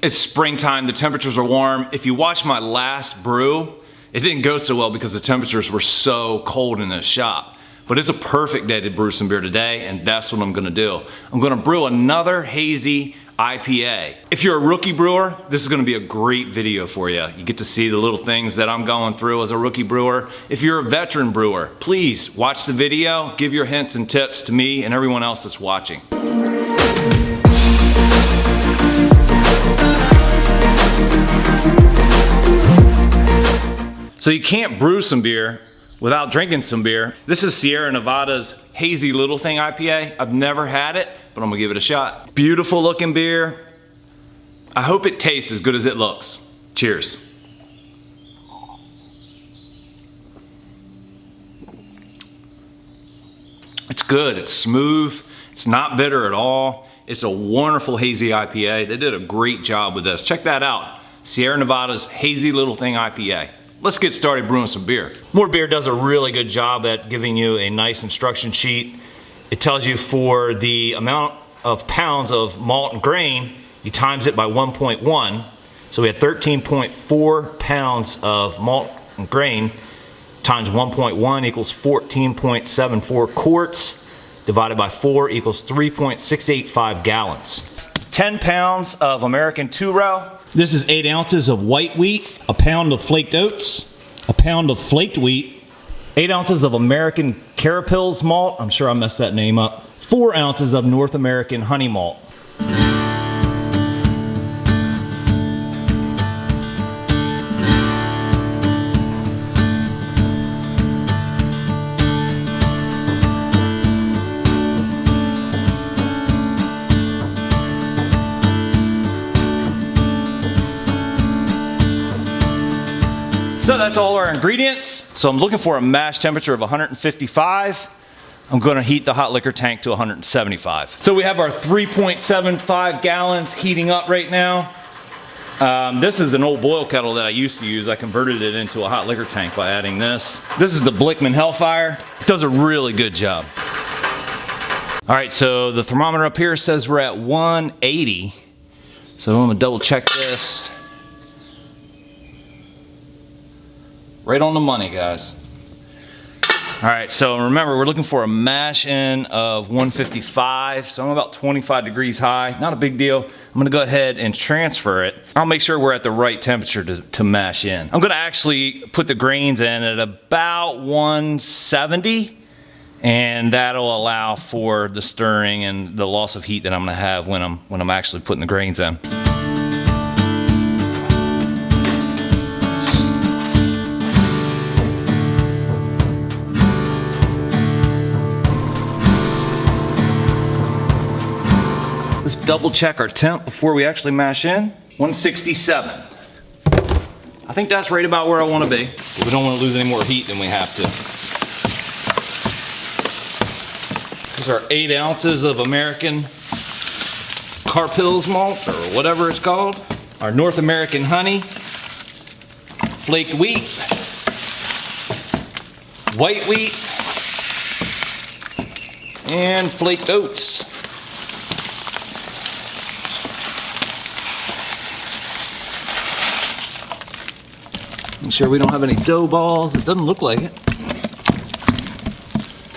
It's springtime, the temperatures are warm. If you watch my last brew, it didn't go so well because the temperatures were so cold in the shop. But it's a perfect day to brew some beer today, and that's what I'm gonna do. I'm gonna brew another hazy IPA. If you're a rookie brewer, this is gonna be a great video for you. You get to see the little things that I'm going through as a rookie brewer. If you're a veteran brewer, please watch the video, give your hints and tips to me and everyone else that's watching. So you can't brew some beer without drinking some beer. This is Sierra Nevada's Hazy Little Thing IPA. I've never had it, but I'm gonna give it a shot. Beautiful looking beer. I hope it tastes as good as it looks. Cheers. It's good, it's smooth, it's not bitter at all. It's a wonderful hazy IPA. They did a great job with this. Check that out. Sierra Nevada's Hazy Little Thing IPA. Let's get started brewing some beer. MoreBeer does a really good job at giving you a nice instruction sheet. It tells you for the amount of pounds of malt and grain, you times it by 1.1. So we had 13.4 pounds of malt and grain times 1.1 equals 14.74 quarts, divided by 4 equals 3.685 gallons. 10 pounds of American two-row. This is 8 ounces of white wheat, a pound of flaked oats, a pound of flaked wheat, 8 ounces of American Carapils malt, I'm sure I messed that name up, 4 ounces of North American honey malt. So that's all our ingredients. So I'm looking for a mash temperature of 155. I'm gonna heat the hot liquor tank to 175. So we have our 3.75 gallons heating up right now. This is an old boil kettle that I used to use. I converted it into a hot liquor tank by adding this. This is the Blickman Hellfire. It does a really good job. All right, so the thermometer up here says we're at 180. So I'm gonna double check this. Right on the money, guys. All right, so remember, we're looking for a mash in of 155, so I'm about 25 degrees high, not a big deal. I'm gonna go ahead and transfer it. I'll make sure we're at the right temperature to mash in. I'm gonna actually put the grains in at about 170, and that'll allow for the stirring and the loss of heat that I'm gonna have when I'm actually putting the grains in. Let's double check our temp before we actually mash in. 167. I think that's right about where I want to be. We don't want to lose any more heat than we have to. These are 8 ounces of American Carapils malt, or whatever it's called. Our North American honey, flaked wheat, white wheat, and flaked oats. Make sure we don't have any dough balls. It doesn't look like it.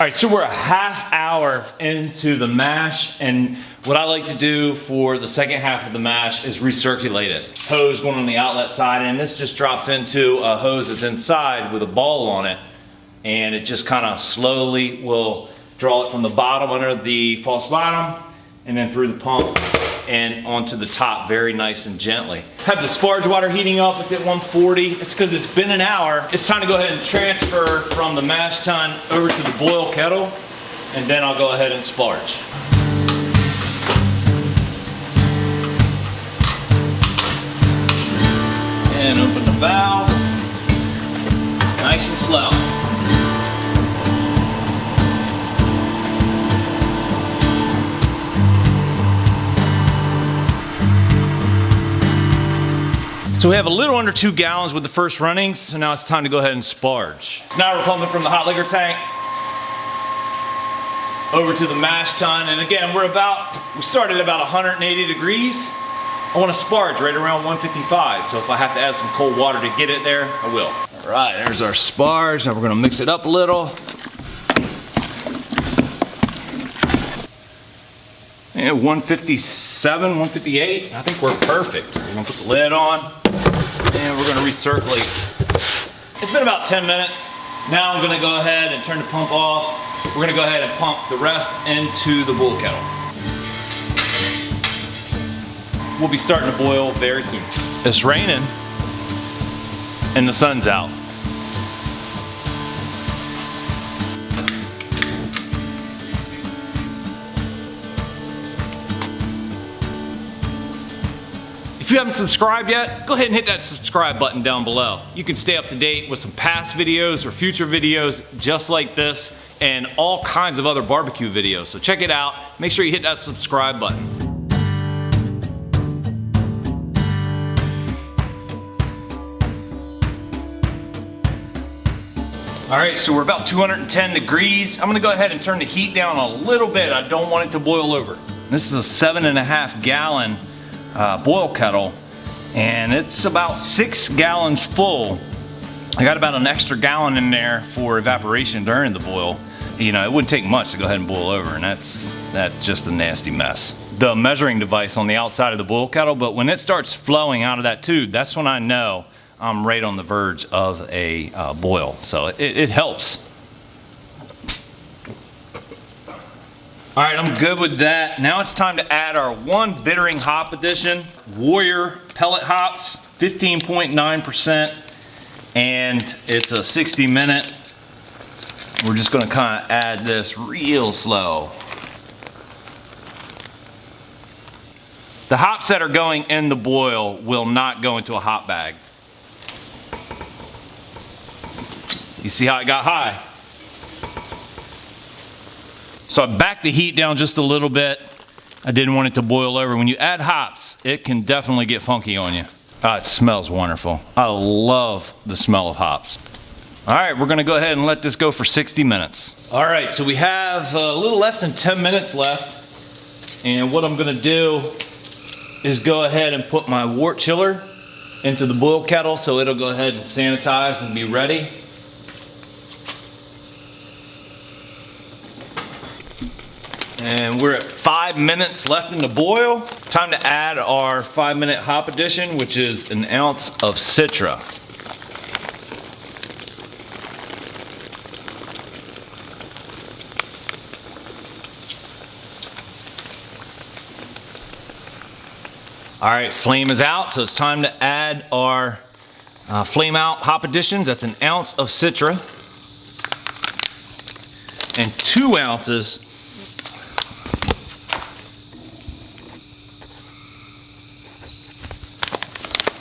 All right, so we're a half hour into the mash, and what I like to do for the second half of the mash is recirculate it. Hose going on the outlet side, and this just drops into a hose that's inside with a ball on it, and it just kind of slowly will draw it from the bottom under the false bottom, and then through the pump and onto the top very nice and gently. Have the sparge water heating up, it's at 140. It's because it's been an hour. It's time to go ahead and transfer from the mash tun over to the boil kettle, and then I'll go ahead and sparge. And open the valve, nice and slow. So we have a little under 2 gallons with the first runnings, so now it's time to go ahead and sparge. So now we're pumping from the hot liquor tank over to the mash tun, and again, we started about 180 degrees, I want a sparge right around 155, so if I have to add some cold water to get it there, I will. All right, there's our sparge. Now we're gonna mix it up a little. And 157, 158, I think we're perfect. We're gonna put the lid on and we're gonna recirculate. It's been about 10 minutes. Now I'm gonna go ahead and turn the pump off. We're gonna go ahead and pump the rest into the boil kettle. We'll be starting to boil very soon. It's raining and the sun's out. If you haven't subscribed yet, go ahead and hit that subscribe button down below. You can stay up to date with some past videos or future videos just like this and all kinds of other barbecue videos. So check it out. Make sure you hit that subscribe button. All right, so we're about 210 degrees. I'm gonna go ahead and turn the heat down a little bit. I don't want it to boil over. This is a 7.5 gallon boil kettle, and it's about 6 gallons full. I got about an extra gallon in there for evaporation during the boil. You know, it wouldn't take much to go ahead and boil over, and that's just a nasty mess. The measuring device on the outside of the boil kettle, but when it starts flowing out of that tube, that's when I know I'm right on the verge of a boil. So it helps. All right, I'm good with that. Now it's time to add our one bittering hop addition, Warrior pellet hops, 15.9%, and it's a 60-minute. We're just gonna kind of add this real slow. The hops that are going in the boil will not go into a hop bag. You see how it got high? So I backed the heat down just a little bit. I didn't want it to boil over. When you add hops, it can definitely get funky on you. It smells wonderful. I love the smell of hops. All right, we're gonna go ahead and let this go for 60 minutes. All right, so we have a little less than 10 minutes left. And what I'm gonna do is go ahead and put my wort chiller into the boil kettle so it'll go ahead and sanitize and be ready. And we're at 5 minutes left in the boil. Time to add our 5-minute hop addition, which is an ounce of Citra. All right, flame is out, so it's time to add our flame out hop additions. That's an ounce of Citra and 2 ounces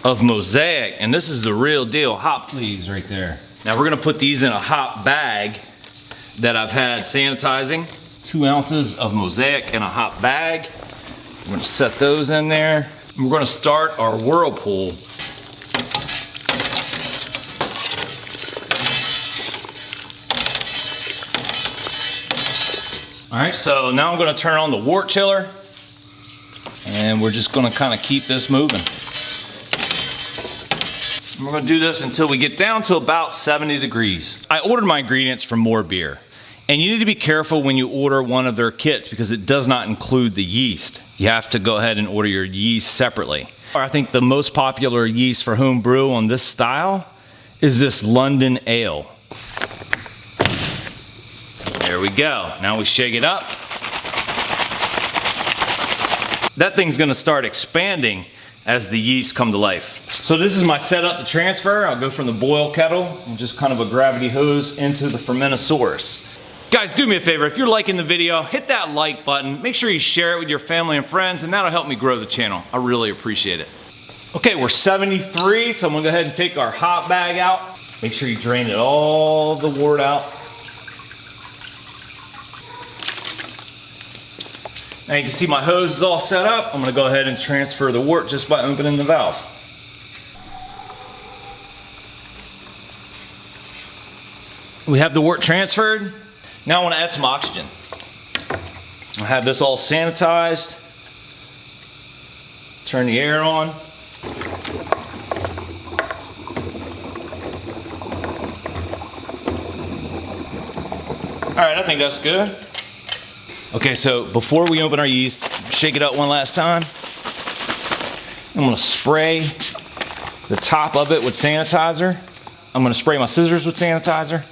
of Mosaic, and this is the real deal hop leaves right there. Now we're gonna put these in a hop bag that I've had sanitizing. 2 ounces of Mosaic in a hop bag. We're gonna set those in there. And we're gonna start our whirlpool. All right, so now I'm gonna turn on the wort chiller, and we're just gonna kind of keep this moving. We're gonna do this until we get down to about 70 degrees. I ordered my ingredients from MoreBeer, and you need to be careful when you order one of their kits because it does not include the yeast. You have to go ahead and order your yeast separately. I think the most popular yeast for home brew on this style is this London Ale. There we go. Now we shake it up. That thing's gonna start expanding as the yeast come to life. So this is my setup to transfer. I'll go from the boil kettle and just kind of a gravity hose into the Fermentosaurus. Guys, do me a favor, if you're liking the video, hit that like button. Make sure you share it with your family and friends, and that'll help me grow the channel. I really appreciate it. Okay, we're 73, so I'm gonna go ahead and take our hop bag out. Make sure you drain it all the wort out. Now you can see my hose is all set up. I'm gonna go ahead and transfer the wort just by opening the valve. We have the wort transferred. Now I want to add some oxygen. I have this all sanitized. Turn the air on. All right, I think that's good. Okay, so before we open our yeast, shake it up one last time. I'm gonna spray the top of it with sanitizer. I'm gonna spray my scissors with sanitizer.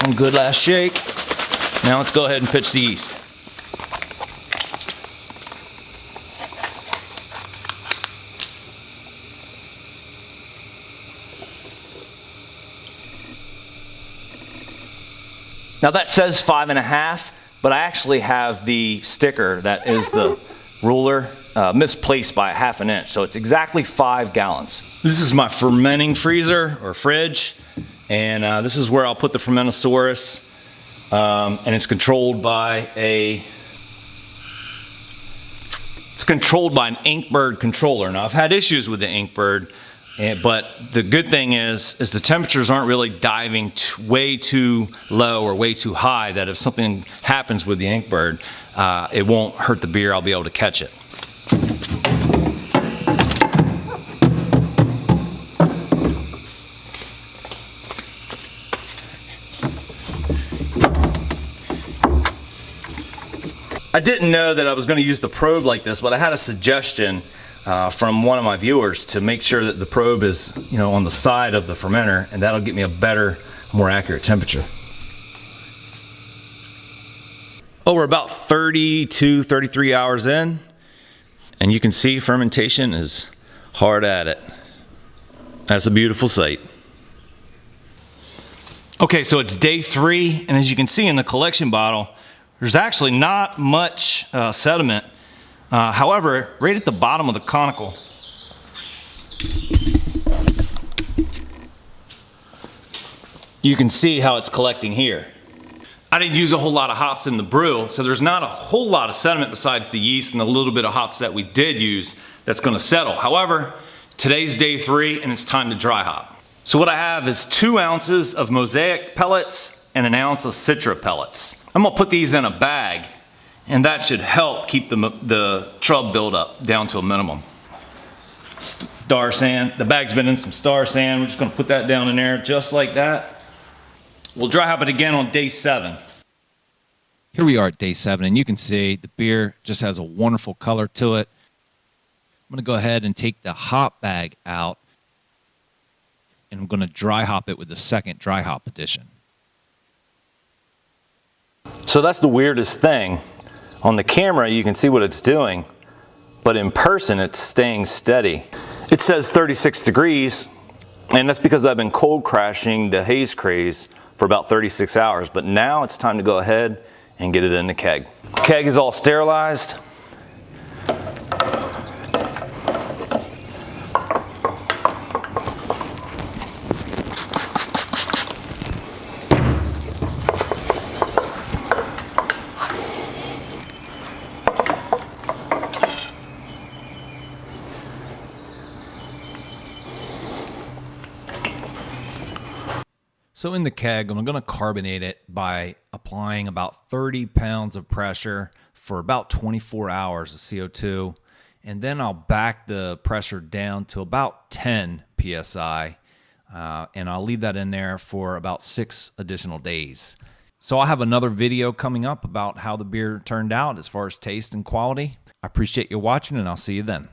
One good last shake. Now let's go ahead and pitch the yeast. Now that says 5.5, but I actually have the sticker that is the ruler misplaced by 1/2 inch, so it's exactly 5 gallons. This is my fermenting freezer or fridge, and this is where I'll put the Fermentosaurus, and it's controlled by an Inkbird controller. Now I've had issues with the Inkbird. But the good thing is the temperatures aren't really diving way too low or way too high that if something happens with the Inkbird, it won't hurt the beer. I'll be able to catch it. I didn't know that I was going to use the probe like this, but I had a suggestion from one of my viewers to make sure that the probe is, on the side of the fermenter, and that'll get me a better, more accurate temperature. Oh, we're about 32, 33 hours in, and you can see fermentation is hard at it. That's a beautiful sight. Okay, so it's day 3, and as you can see in the collection bottle, there's actually not much sediment. However, right at the bottom of the conical, you can see how it's collecting here. I didn't use a whole lot of hops in the brew, so there's not a whole lot of sediment besides the yeast and the little bit of hops that we did use that's gonna settle. However, today's day 3 and it's time to dry hop. So what I have is 2 ounces of Mosaic pellets and 1 ounce of Citra pellets. I'm gonna put these in a bag, and that should help keep the trub buildup down to a minimum. Star sand, the bag's been in some star sand. We're just gonna put that down in there just like that. We'll dry hop it again on day 7. Here we are at day 7, and you can see the beer just has a wonderful color to it. I'm gonna go ahead and take the hop bag out, and I'm gonna dry hop it with the second dry hop edition. So that's the weirdest thing. On the camera, you can see what it's doing, but in person, it's staying steady. It says 36 degrees, and that's because I've been cold crashing the Haze Craze for about 36 hours, but now it's time to go ahead and get it in the keg. The keg is all sterilized. So in the keg, I'm going to carbonate it by applying about 30 pounds of pressure for about 24 hours of CO2. And then I'll back the pressure down to about 10 PSI. And I'll leave that in there for about 6 additional days. So I'll have another video coming up about how the beer turned out as far as taste and quality. I appreciate you watching, and I'll see you then.